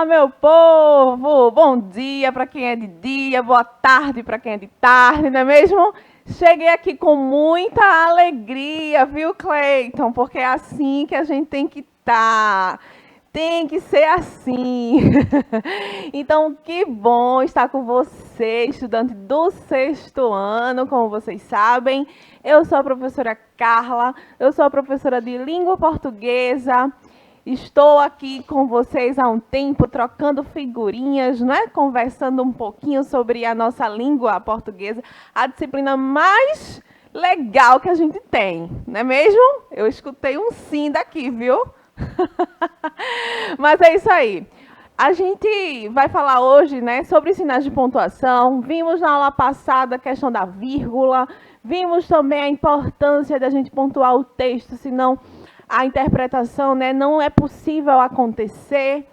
Olá, meu povo! Bom dia para quem é de dia, boa tarde para quem é de tarde, não é mesmo? Cheguei aqui com muita alegria, viu, Cleiton? Porque é assim que a gente tem que estar. Tem que ser assim. Então, que bom estar com você, estudante do sexto ano, como vocês sabem. Eu sou a professora Carla, eu sou a professora de língua portuguesa. Estou aqui com vocês há um tempo, trocando figurinhas, não é? Conversando um pouquinho sobre a nossa língua portuguesa, a disciplina mais legal que a gente tem, não é mesmo? Eu escutei um sim daqui, viu? Mas é isso aí. A gente vai falar hoje, né, sobre sinais de pontuação. Vimos na aula passada a questão da vírgula, vimos também a importância da gente pontuar o texto, senão a interpretação, né, não é possível acontecer.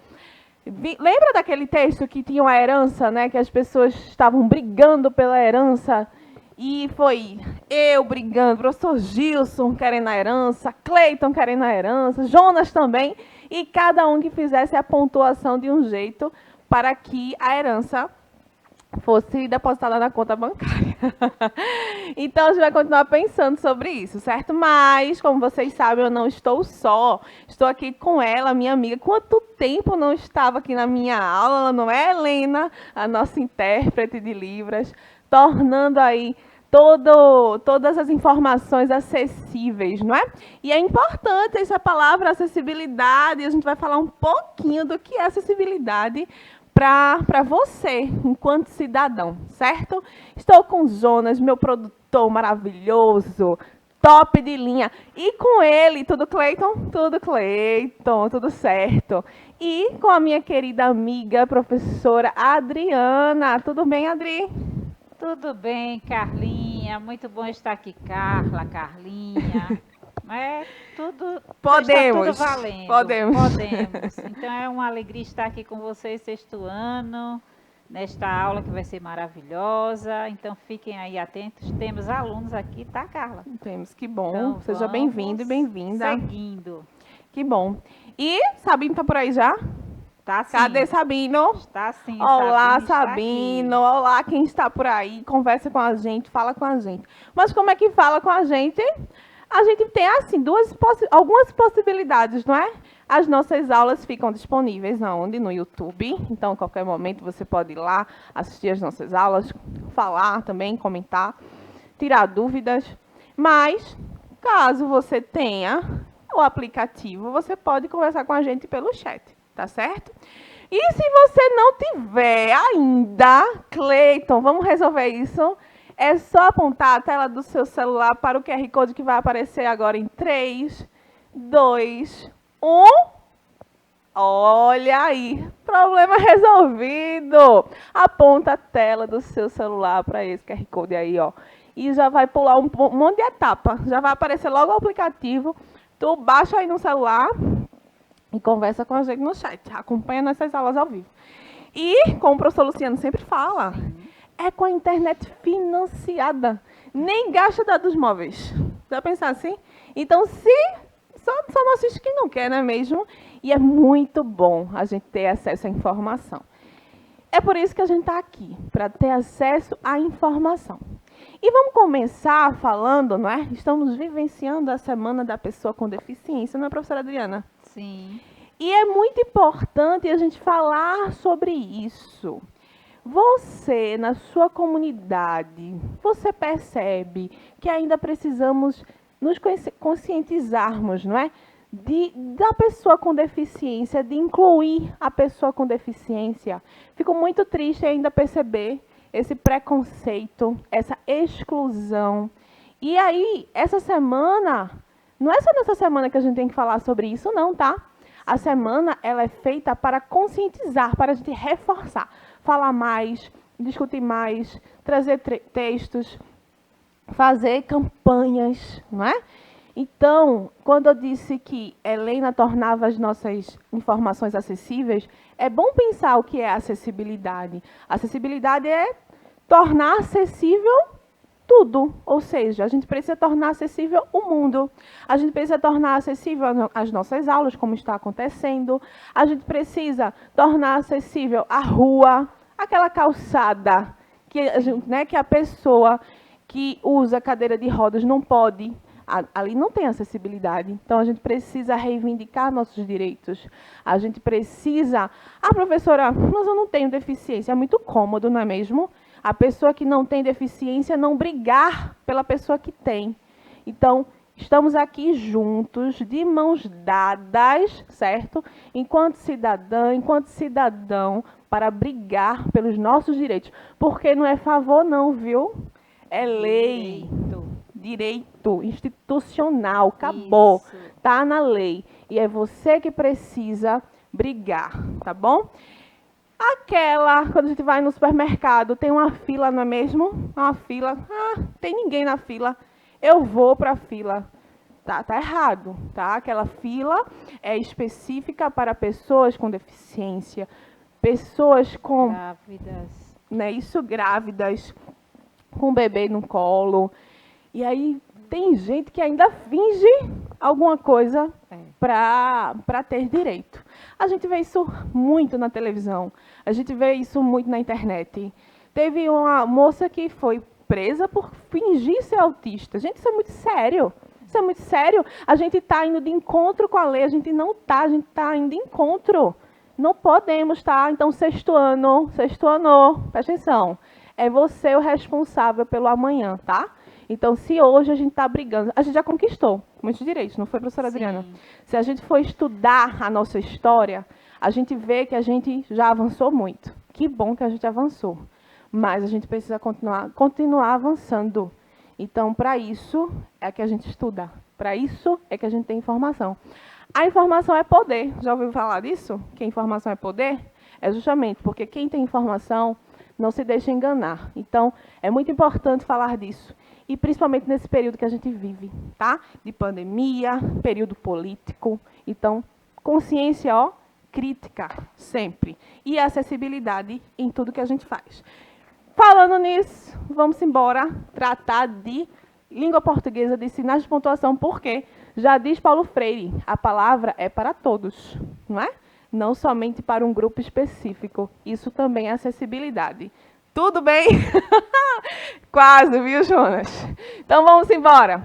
Lembra daquele texto que tinha uma herança, né, que as pessoas estavam brigando pela herança? E foi eu brigando, professor Gilson querendo a herança, Cleiton querendo a herança, Jonas também, e cada um que fizesse a pontuação de um jeito para que a herança fosse depositada na conta bancária. Então, a gente vai continuar pensando sobre isso, certo? Mas, como vocês sabem, eu não estou só. Estou aqui com ela, minha amiga. Quanto tempo não estava aqui na minha aula, não é, Helena? A nossa intérprete de Libras, tornando aí todas as informações acessíveis, não é? E é importante essa palavra acessibilidade, a gente vai falar um pouquinho do que é acessibilidade para você, enquanto cidadão, certo? Estou com o Jonas, meu produtor maravilhoso, top de linha. E com ele, tudo Cleiton? Tudo Cleiton, tudo certo. E com a minha querida amiga, professora Adriana. Tudo bem, Adri? Tudo bem, Carlinha. Muito bom estar aqui, Carlinha. É tudo, Podemos. está tudo valendo. Podemos. Então é uma alegria estar aqui com vocês sexto ano, nesta aula que vai ser maravilhosa. Então fiquem aí atentos. Temos alunos aqui, tá, Carla? Temos, que bom. Então, Seja bem-vindo e bem-vinda. Seguindo. Que bom. E Sabino tá por aí já? Tá sim. Cadê Sabino? Está sim. Olá, Sabino. Olá, quem está por aí, conversa com a gente, fala com a gente. Mas como é que fala com a gente? A gente tem, assim, algumas possibilidades, não é? As nossas aulas ficam disponíveis aonde? No YouTube. Então, a qualquer momento, você pode ir lá, assistir as nossas aulas, falar também, comentar, tirar dúvidas. Mas, caso você tenha o aplicativo, você pode conversar com a gente pelo chat, tá certo? E se você não tiver ainda, Cleiton, vamos resolver isso? É só apontar a tela do seu celular para o QR Code que vai aparecer agora em 3, 2, 1. Olha aí, problema resolvido. Aponta a tela do seu celular para esse QR Code aí, ó. E já vai pular um monte de etapa. Já vai aparecer logo o aplicativo. Tu baixa aí no celular e conversa com a gente no chat. Acompanha nossas aulas ao vivo. E, como o professor Luciano sempre fala, é com a internet financiada. Nem gasta dados móveis. Já pensar assim? Então, só não assiste quem não quer, não é mesmo? E é muito bom a gente ter acesso à informação. É por isso que a gente está aqui, para ter acesso à informação. E vamos começar falando, não é? Estamos vivenciando a Semana da Pessoa com Deficiência, não é, professora Adriana? Sim. E é muito importante a gente falar sobre isso. Você, na sua comunidade, você percebe que ainda precisamos nos conscientizarmos, não é? Da pessoa com deficiência, de incluir a pessoa com deficiência. Fico muito triste ainda perceber esse preconceito, essa exclusão. E aí, essa semana, não é só nessa semana que a gente tem que falar sobre isso, não, tá? A semana, ela é feita para conscientizar, para a gente reforçar, falar mais, discutir mais, trazer textos, fazer campanhas, não é? Então, quando eu disse que Helena tornava as nossas informações acessíveis, é bom pensar o que é acessibilidade. Acessibilidade é tornar acessível tudo. Ou seja, a gente precisa tornar acessível o mundo. A gente precisa tornar acessível as nossas aulas, como está acontecendo. A gente precisa tornar acessível a rua, aquela calçada que a pessoa que usa cadeira de rodas não pode. Ali não tem acessibilidade. Então, a gente precisa reivindicar nossos direitos. A gente precisa... Ah, professora, mas eu não tenho deficiência. É muito cômodo, não é mesmo? A pessoa que não tem deficiência não brigar pela pessoa que tem. Então, estamos aqui juntos, de mãos dadas, certo? Enquanto cidadã, enquanto cidadão, para brigar pelos nossos direitos. Porque não é favor não, viu? É lei. Direito institucional, acabou. Está na lei. E é você que precisa brigar, tá bom? Quando a gente vai no supermercado, tem uma fila, não é mesmo? Uma fila, tem ninguém na fila, eu vou para a fila. Tá errado, tá? Aquela fila é específica para pessoas com deficiência, pessoas com... Grávidas. Né, isso, grávidas, com bebê no colo. E aí tem gente que ainda finge alguma coisa para ter direito. A gente vê isso muito na televisão, a gente vê isso muito na internet. Teve uma moça que foi presa por fingir ser autista. Gente, isso é muito sério. Isso é muito sério. A gente está indo de encontro com a lei, a gente não está, a gente está indo de encontro. Não podemos estar. Então, sexto ano, presta atenção. É você o responsável pelo amanhã, tá? Então, se hoje a gente está brigando, a gente já conquistou muitos direitos, não foi, professora Adriana? Se a gente for estudar a nossa história, a gente vê que a gente já avançou muito. Que bom que a gente avançou. Mas a gente precisa continuar avançando. Então, para isso é que a gente estuda. Para isso é que a gente tem informação. A informação é poder. Já ouviu falar disso? Que a informação é poder? É justamente porque quem tem informação não se deixa enganar. Então, é muito importante falar disso. E principalmente nesse período que a gente vive, tá? De pandemia, período político. Então, consciência, crítica, sempre. E acessibilidade em tudo que a gente faz. Falando nisso, vamos embora tratar de língua portuguesa, de sinais de pontuação, porque já diz Paulo Freire, a palavra é para todos, não é? Não somente para um grupo específico. Isso também é acessibilidade. Tudo bem? Quase, viu, Jonas? Então, vamos embora.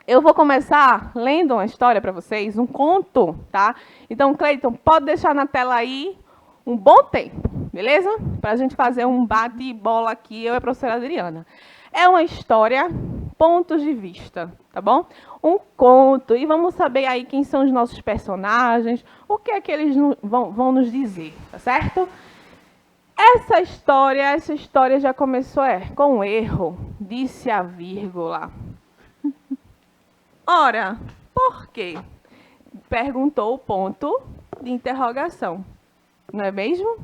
Eu vou começar lendo uma história para vocês, um conto, tá? Então, Cleiton, pode deixar na tela aí um bom tempo, beleza? Para a gente fazer um bate-bola aqui, eu e a professora Adriana. É uma história, pontos de vista, tá bom? Um conto, e vamos saber aí quem são os nossos personagens, o que é que eles vão nos dizer, tá certo? Essa história já começou com um erro, disse a vírgula. Ora, por quê? Perguntou o ponto de interrogação, não é mesmo?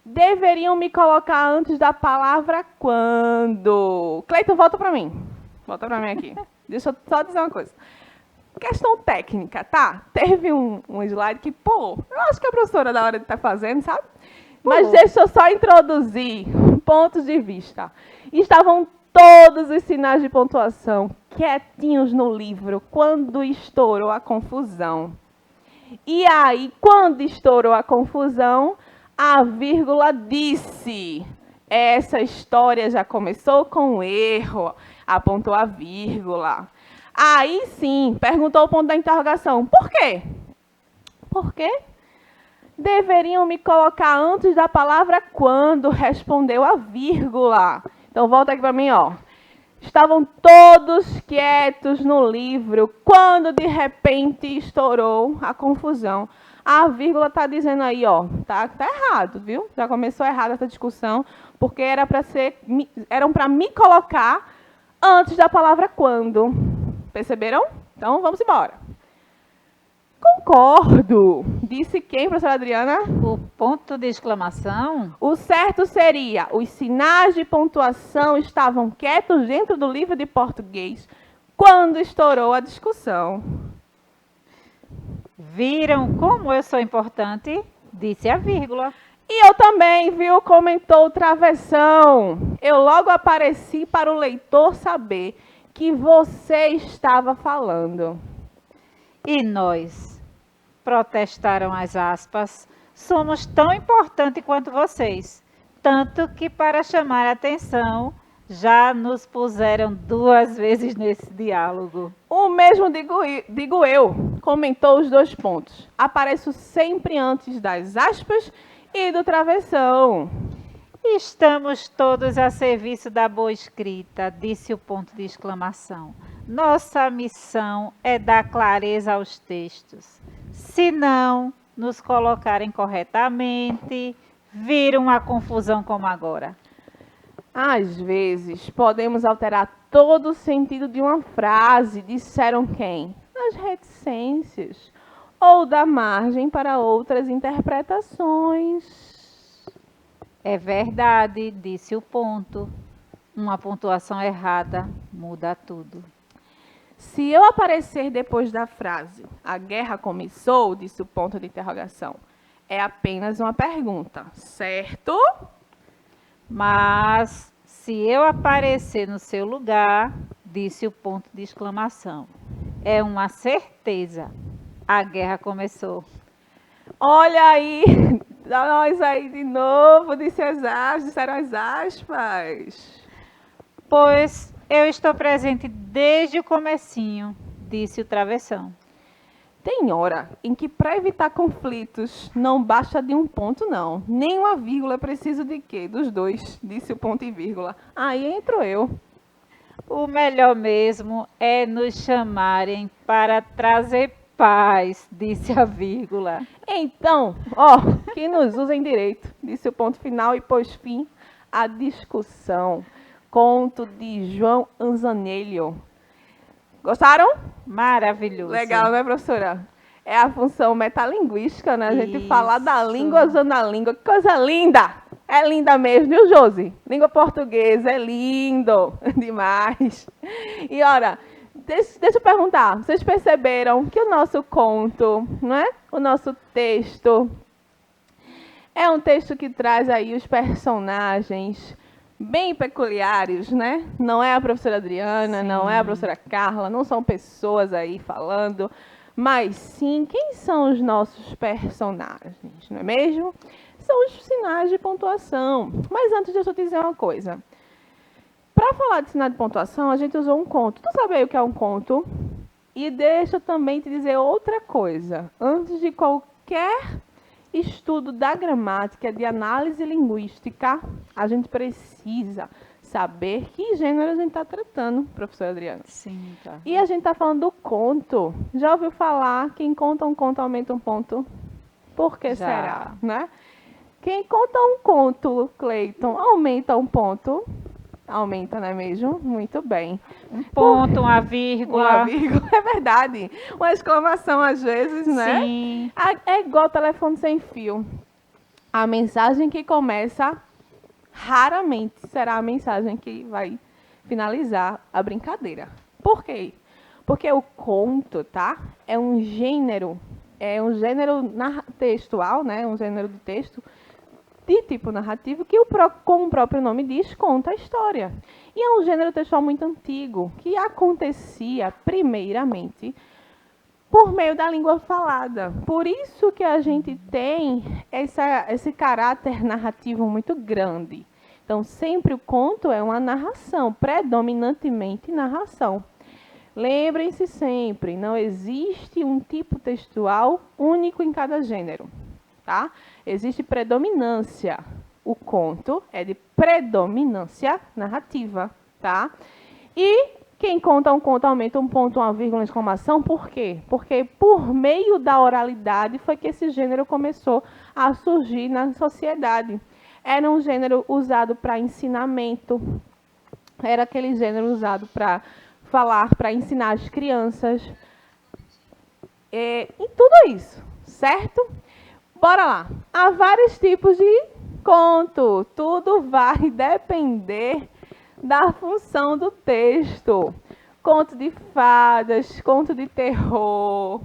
Deveriam me colocar antes da palavra quando. Cleiton, volta para mim. Volta para mim aqui. Deixa eu só dizer uma coisa. Questão técnica, tá? Teve um slide que, eu acho que a professora da hora de estar fazendo, sabe? Mas deixa eu só introduzir pontos de vista. Estavam todos os sinais de pontuação quietinhos no livro quando estourou a confusão. E aí, quando estourou a confusão, a vírgula disse: essa história já começou com um erro, apontou a vírgula. Aí sim, perguntou o ponto da interrogação. Por quê? Por quê? Deveriam me colocar antes da palavra quando, respondeu a vírgula. Então, volta aqui para mim, Estavam todos quietos no livro, quando de repente estourou a confusão. A vírgula está dizendo aí, tá errado, viu? Já começou errada essa discussão, porque eram para me colocar antes da palavra quando. Perceberam? Então, vamos embora. Concordo. Disse quem, professora Adriana? O ponto de exclamação. O certo seria: os sinais de pontuação estavam quietos dentro do livro de português quando estourou a discussão. Viram como eu sou importante? Disse a vírgula. E eu também, viu, comentou o Travessão. Eu logo apareci para o leitor saber que você estava falando. E nós, protestaram as aspas, somos tão importantes quanto vocês. Tanto que, para chamar a atenção, já nos puseram 2 vezes nesse diálogo. O mesmo digo eu, comentou os 2 pontos. Apareço sempre antes das aspas e do travessão. Estamos todos a serviço da boa escrita, disse o ponto de exclamação. Nossa missão é dar clareza aos textos. Se não nos colocarem corretamente, vira uma confusão como agora. Às vezes, podemos alterar todo o sentido de uma frase, disseram quem? As reticências. Ou dar margem para outras interpretações. É verdade, disse o ponto. Uma pontuação errada muda tudo. Se eu aparecer depois da frase, a guerra começou, disse o ponto de interrogação, é apenas uma pergunta, certo? Mas se eu aparecer no seu lugar, disse o ponto de exclamação, é uma certeza. A guerra começou. Olha aí, nós aí de novo, disseram as aspas. Pois eu estou presente desde o comecinho, disse o travessão. Tem hora em que, para evitar conflitos, não basta de um ponto, não. Nem uma vírgula, é preciso de quê? Dos 2, disse o ponto e vírgula. Aí entro eu. O melhor mesmo é nos chamarem para trazer paz, disse a vírgula. Então, ó, que nos usem direito, disse o ponto final e pôs fim à discussão. Conto de João Anzanello. Gostaram? Maravilhoso. Legal, né, professora? É a função metalinguística, né? A gente falar da língua usando a língua. Que coisa linda! É linda mesmo, viu, Josi? Língua portuguesa é lindo demais. E, ora, deixa eu perguntar. Vocês perceberam que o nosso conto, não é? O nosso texto é um texto que traz aí os personagens bem peculiares, né? Não é a professora Adriana, Sim. Não é a professora Carla, não são pessoas aí falando, mas sim, quem são os nossos personagens, não é mesmo? São os sinais de pontuação. Mas antes, deixa eu te dizer uma coisa. Para falar de sinal de pontuação, a gente usou um conto. Tu sabe aí o que é um conto? E deixa eu também te dizer outra coisa. Antes de qualquer estudo da gramática, de análise linguística, a gente precisa saber que gênero a gente está tratando, professora Adriana. Sim, tá. E a gente está falando do conto. Já ouviu falar, quem conta um conto aumenta um ponto? Por que Já. será, né? Quem conta um conto, Cleiton, aumenta um ponto. Aumenta, não é mesmo? Muito bem. Um ponto, uma vírgula. Uma vírgula, é verdade. Uma exclamação às vezes, né? Sim. É igual telefone sem fio. A mensagem que começa raramente será a mensagem que vai finalizar a brincadeira. Por quê? Porque o conto, tá? É um gênero textual, né? Um gênero de texto de tipo narrativo que, como o próprio nome diz, conta a história. E é um gênero textual muito antigo, que acontecia primeiramente por meio da língua falada. Por isso que a gente tem esse caráter narrativo muito grande. Então, sempre o conto é uma narração, predominantemente narração. Lembrem-se sempre, não existe um tipo textual único em cada gênero, tá? Existe predominância. O conto é de predominância narrativa, tá? E quem conta um conto aumenta um ponto, uma vírgula, uma exclamação, por quê? Porque por meio da oralidade foi que esse gênero começou a surgir na sociedade. Era um gênero usado para ensinamento, era aquele gênero usado para falar, para ensinar as crianças, e tudo isso, certo? Bora lá. Há vários tipos de conto. Tudo vai depender da função do texto. Conto de fadas, conto de terror,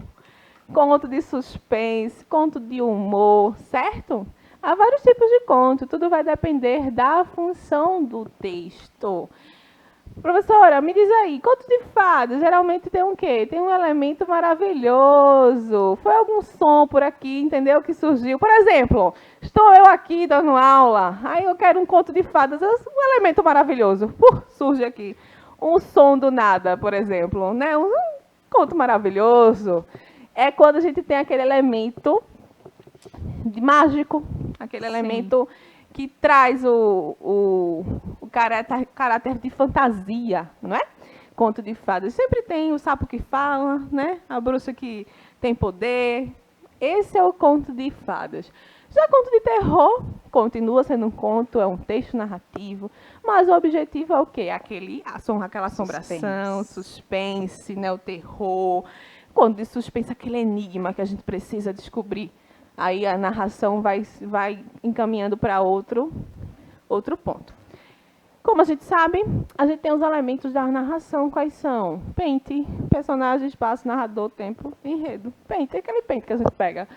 conto de suspense, conto de humor, certo? Há vários tipos de conto, tudo vai depender da função do texto. Professora, me diz aí, conto de fadas geralmente tem um quê? Tem um elemento maravilhoso. Foi algum som por aqui, entendeu, que surgiu? Por exemplo, estou eu aqui dando aula, aí eu quero um conto de fadas, um elemento maravilhoso. Surge aqui. Um som do nada, por exemplo, né? Um conto maravilhoso. É quando a gente tem aquele elemento mágico, aquele elemento que traz o caráter de fantasia, não é? Conto de fadas. Sempre tem o sapo que fala, né? A bruxa que tem poder. Esse é o conto de fadas. Já conto de terror continua sendo um conto, é um texto narrativo, mas o objetivo é o quê? Aquela assombração, suspense, né? O terror. Conto de suspense, aquele enigma que a gente precisa descobrir. Aí a narração vai encaminhando para outro ponto. Como a gente sabe, a gente tem os elementos da narração. Quais são? Pente, personagem, espaço, narrador, tempo, enredo. Pente, aquele pente que a gente pega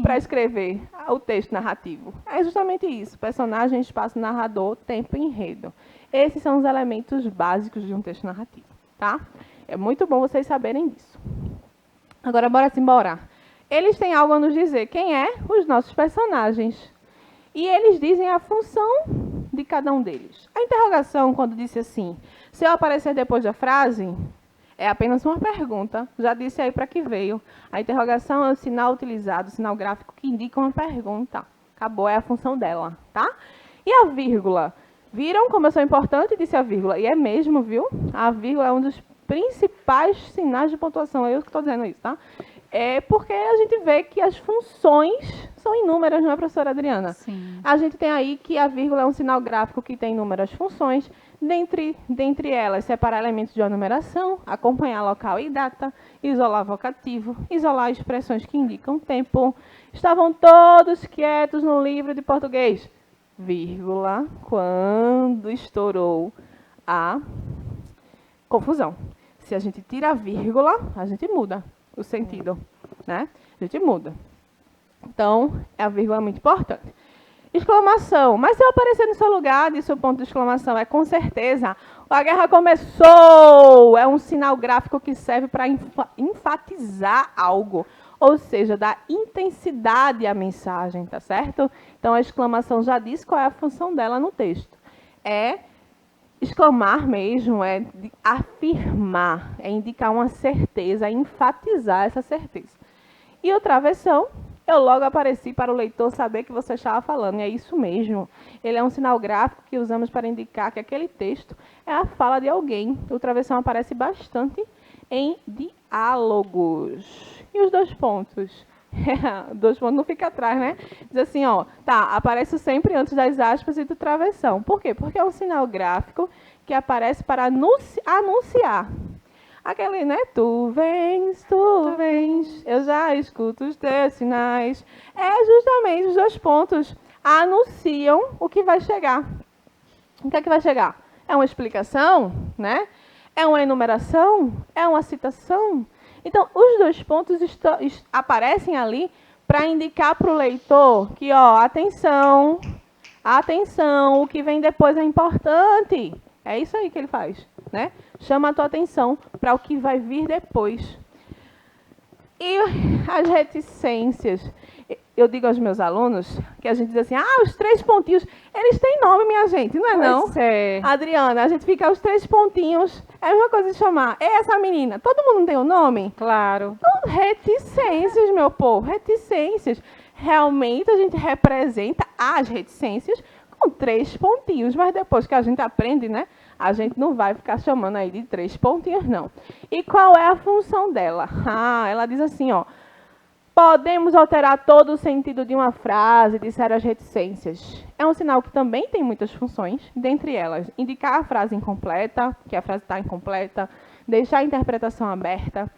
para escrever o texto narrativo. É justamente isso. Personagem, espaço, narrador, tempo e enredo. Esses são os elementos básicos de um texto narrativo. Tá? É muito bom vocês saberem disso. Agora, bora embora. Eles têm algo a nos dizer. Quem é? Os nossos personagens. E eles dizem a função de cada um deles. A interrogação, quando disse assim, se eu aparecer depois da frase, é apenas uma pergunta. Já disse aí para que veio. A interrogação é o sinal utilizado, o sinal gráfico que indica uma pergunta. Acabou, é a função dela, tá? E a vírgula? Viram como eu sou importante? Disse a vírgula. E é mesmo, viu? A vírgula é um dos principais sinais de pontuação. É eu que estou dizendo isso, tá? É porque a gente vê que as funções são inúmeras, não é, professora Adriana? Sim. A gente tem aí que a vírgula é um sinal gráfico que tem inúmeras funções, dentre elas, separar elementos de uma numeração, acompanhar local e data, isolar vocativo, isolar expressões que indicam tempo. Estavam todos quietos no livro de português. Vírgula, quando estourou a confusão. Se a gente tira a vírgula, a gente muda o sentido, né? A gente muda. Então, a vírgula é muito importante. Exclamação. Mas se eu aparecer no seu lugar, disse o ponto de exclamação, é com certeza, a guerra começou! É um sinal gráfico que serve para enfatizar algo, ou seja, dar intensidade à mensagem, tá certo? Então, a exclamação já diz qual é a função dela no texto. É exclamar mesmo, é afirmar, é indicar uma certeza, é enfatizar essa certeza. E o travessão, eu logo apareci para o leitor saber que você estava falando, e é isso mesmo. Ele é um sinal gráfico que usamos para indicar que aquele texto é a fala de alguém. O travessão aparece bastante em diálogos. E os dois pontos? Dois pontos não fica atrás, né? Diz assim, ó, tá, aparece sempre antes das aspas e do travessão. Por quê? Porque é um sinal gráfico que aparece para anunciar. Aquele, né? Tu vens, eu já escuto os teus sinais. É justamente os dois pontos anunciam o que vai chegar. O que é que vai chegar? É uma explicação, né? É uma enumeração? É uma citação? Então, os dois pontos aparecem ali para indicar para o leitor que, ó, atenção, o que vem depois é importante. É isso aí que ele faz, né? Chama a tua atenção para o que vai vir depois. E as reticências. Eu digo aos meus alunos que a gente diz assim, os 3 pontinhos, eles têm nome, minha gente, não é não? Pois é. Adriana, a gente fica os 3 pontinhos, é a mesma coisa de chamar, essa menina, todo mundo tem um nome? Claro. Então, reticências, meu povo, reticências. Realmente a gente representa as reticências com 3 pontinhos, mas depois que a gente aprende, né? A gente não vai ficar chamando aí de 3 pontinhos, não. E qual é a função dela? Ela diz assim, ó. Podemos alterar todo o sentido de uma frase, disseram as reticências. É um sinal que também tem muitas funções, dentre elas, indicar a frase incompleta, que a frase está incompleta, deixar a interpretação aberta,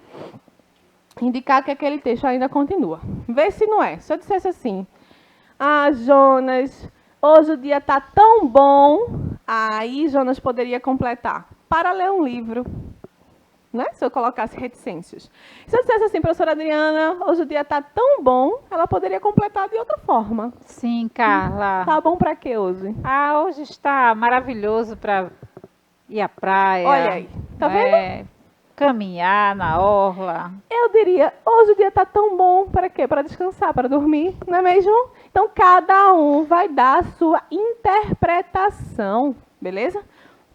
indicar que aquele texto ainda continua. Vê se não é. Se eu dissesse assim, Jonas, hoje o dia está tão bom, aí Jonas poderia completar, para ler um livro. né? Se eu colocasse reticências. Se eu dissesse assim, professora Adriana, hoje o dia está tão bom, ela poderia completar de outra forma. Sim, Carla. Tá bom para quê hoje? Hoje está maravilhoso para ir à praia. Olha aí, tá vendo? Caminhar na orla. Eu diria, hoje o dia está tão bom, para quê? Para descansar, para dormir, não é mesmo? Então, cada um vai dar a sua interpretação, beleza?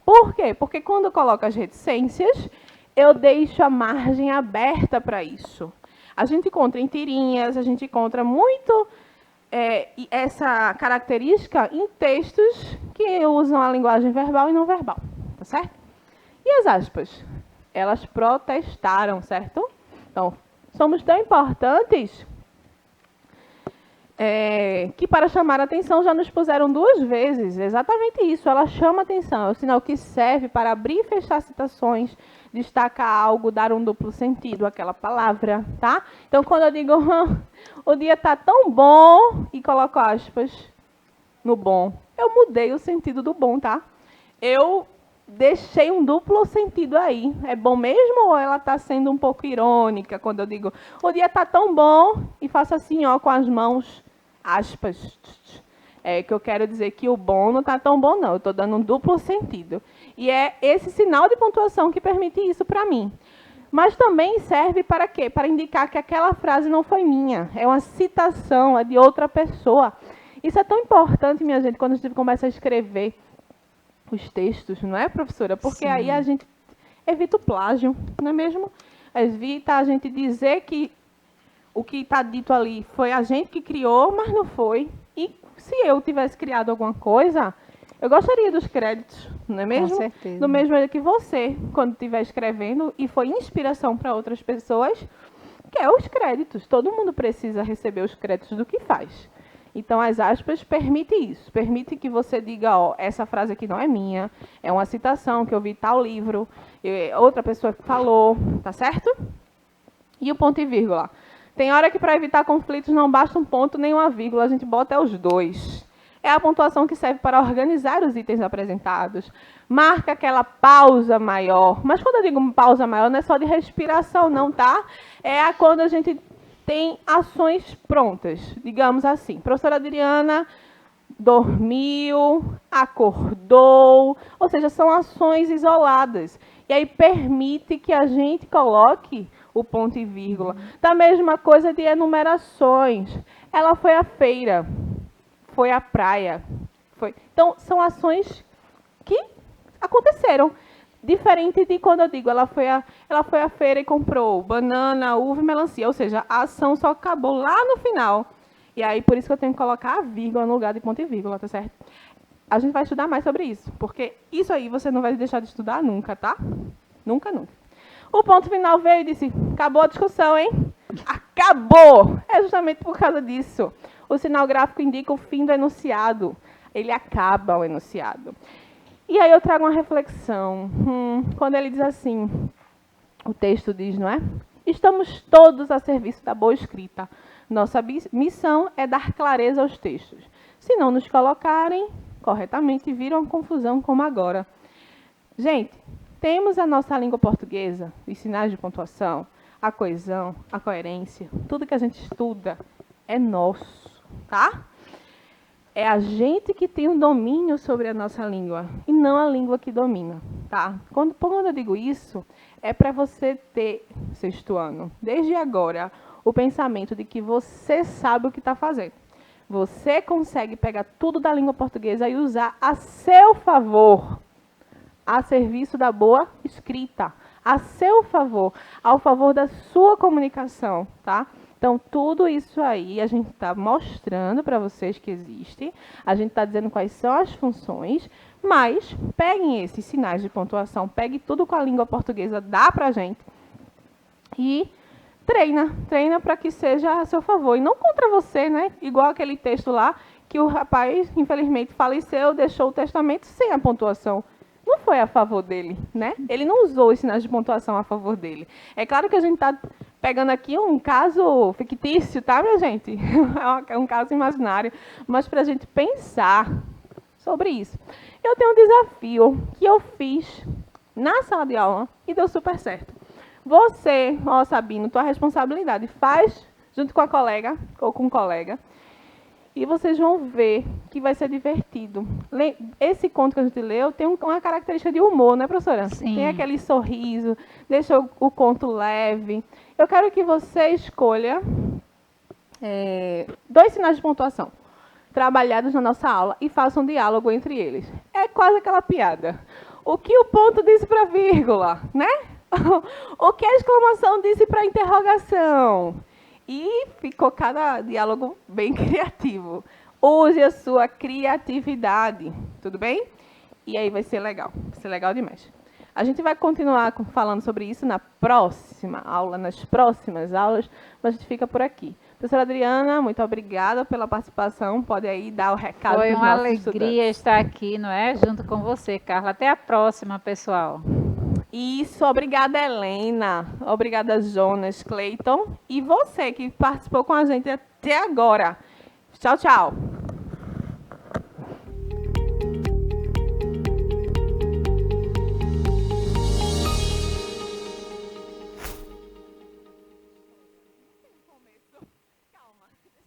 Por quê? Porque quando eu coloco as reticências, eu deixo a margem aberta para isso. A gente encontra em tirinhas, a gente encontra muito essa característica em textos que usam a linguagem verbal e não verbal, tá certo? E as aspas? Elas protestaram, certo? Então, somos tão importantes que para chamar a atenção já nos puseram 2 vezes. Exatamente isso, ela chama atenção. É o sinal que serve para abrir e fechar citações, destacar algo, dar um duplo sentido àquela palavra, tá? Então, quando eu digo, o dia está tão bom, e coloco aspas no bom, eu mudei o sentido do bom, tá? Eu deixei um duplo sentido aí. É bom mesmo ou ela está sendo um pouco irônica quando eu digo o dia está tão bom e faço assim, ó, com as mãos, aspas. É que eu quero dizer que o bom não está tão bom, não. Eu estou dando um duplo sentido. E é esse sinal de pontuação que permite isso para mim. Mas também serve para quê? Para indicar que aquela frase não foi minha. É uma citação, é de outra pessoa. Isso é tão importante, minha gente, quando a gente começa a escrever os textos, não é, professora? Porque Sim. aí a gente evita o plágio, não é mesmo? Evita a gente dizer que o que está dito ali foi a gente que criou, mas não foi. E se eu tivesse criado alguma coisa, eu gostaria dos créditos, não é mesmo? Com certeza. Do mesmo jeito que você, quando estiver escrevendo e foi inspiração para outras pessoas, quer os créditos. Todo mundo precisa receber os créditos do que faz. Então, as aspas permitem isso. Permite que você diga, ó, essa frase aqui não é minha, é uma citação que eu vi em tal livro, outra pessoa que falou, tá certo? E o ponto e vírgula. Tem hora que para evitar conflitos não basta um ponto nem uma vírgula, a gente bota os 2. É a pontuação que serve para organizar os itens apresentados. Marca aquela pausa maior. Mas quando eu digo pausa maior, não é só de respiração, não, tá? É quando a gente tem ações prontas, digamos assim. Professora Adriana dormiu, acordou, ou seja, são ações isoladas. E aí permite que a gente coloque o ponto e vírgula. Da mesma coisa de enumerações. Ela foi à feira, foi à praia. Foi. Então, são ações que aconteceram. Diferente de quando eu digo, ela foi à feira e comprou banana, uva e melancia. Ou seja, a ação só acabou lá no final. E aí, por isso que eu tenho que colocar a vírgula no lugar de ponto e vírgula, tá certo? A gente vai estudar mais sobre isso, porque isso aí você não vai deixar de estudar nunca, tá? Nunca, nunca. O ponto final veio e disse, acabou a discussão, hein? Acabou! É justamente por causa disso. O sinal gráfico indica o fim do enunciado. Ele acaba o enunciado. E aí eu trago uma reflexão. Quando ele diz assim, o texto diz, não é? Estamos todos a serviço da boa escrita. Nossa missão é dar clareza aos textos. Se não nos colocarem corretamente, viram uma confusão como agora. Gente, temos a nossa língua portuguesa, os sinais de pontuação, a coesão, a coerência, tudo que a gente estuda é nosso, tá? É a gente que tem o domínio sobre a nossa língua e não a língua que domina, tá? Quando eu digo isso, é para você ter, sexto ano, desde agora, o pensamento de que você sabe o que está fazendo. Você consegue pegar tudo da língua portuguesa e usar a seu favor, a serviço da boa escrita, a seu favor, ao favor da sua comunicação, tá? Então, tudo isso aí a gente está mostrando para vocês que existe, a gente está dizendo quais são as funções, mas peguem esses sinais de pontuação, pegue tudo com a língua portuguesa, dá para a gente, e treina para que seja a seu favor, e não contra você, né? Igual aquele texto lá, que o rapaz, infelizmente, faleceu, deixou o testamento sem a pontuação. Não foi a favor dele, né? Ele não usou os sinais de pontuação a favor dele. É claro que a gente está pegando aqui um caso fictício, tá, minha gente? É um caso imaginário, mas para a gente pensar sobre isso. Eu tenho um desafio que eu fiz na sala de aula e deu super certo. Você, ó Sabino, tua responsabilidade, faz junto com a colega ou com o colega. E vocês vão ver que vai ser divertido. Esse conto que a gente leu tem uma característica de humor, né, professora? Sim. Tem aquele sorriso, deixa o conto leve. Eu quero que você escolha 2 sinais de pontuação trabalhados na nossa aula e faça um diálogo entre eles. É quase aquela piada. O que o ponto disse para a vírgula, né? O que a exclamação disse para a interrogação. E ficou cada diálogo bem criativo. Use a sua criatividade, tudo bem? E aí vai ser legal demais. A gente vai continuar falando sobre isso na próxima aula, nas próximas aulas, mas a gente fica por aqui. Professora Adriana, muito obrigada pela participação. Pode aí dar o recado para os nossos estudantes. Foi uma alegria estar aqui, não é? Junto com você, Carla. Até a próxima, pessoal. Isso, obrigada, Helena. Obrigada, Jonas, Cleiton. E você que participou com a gente até agora. Tchau, tchau.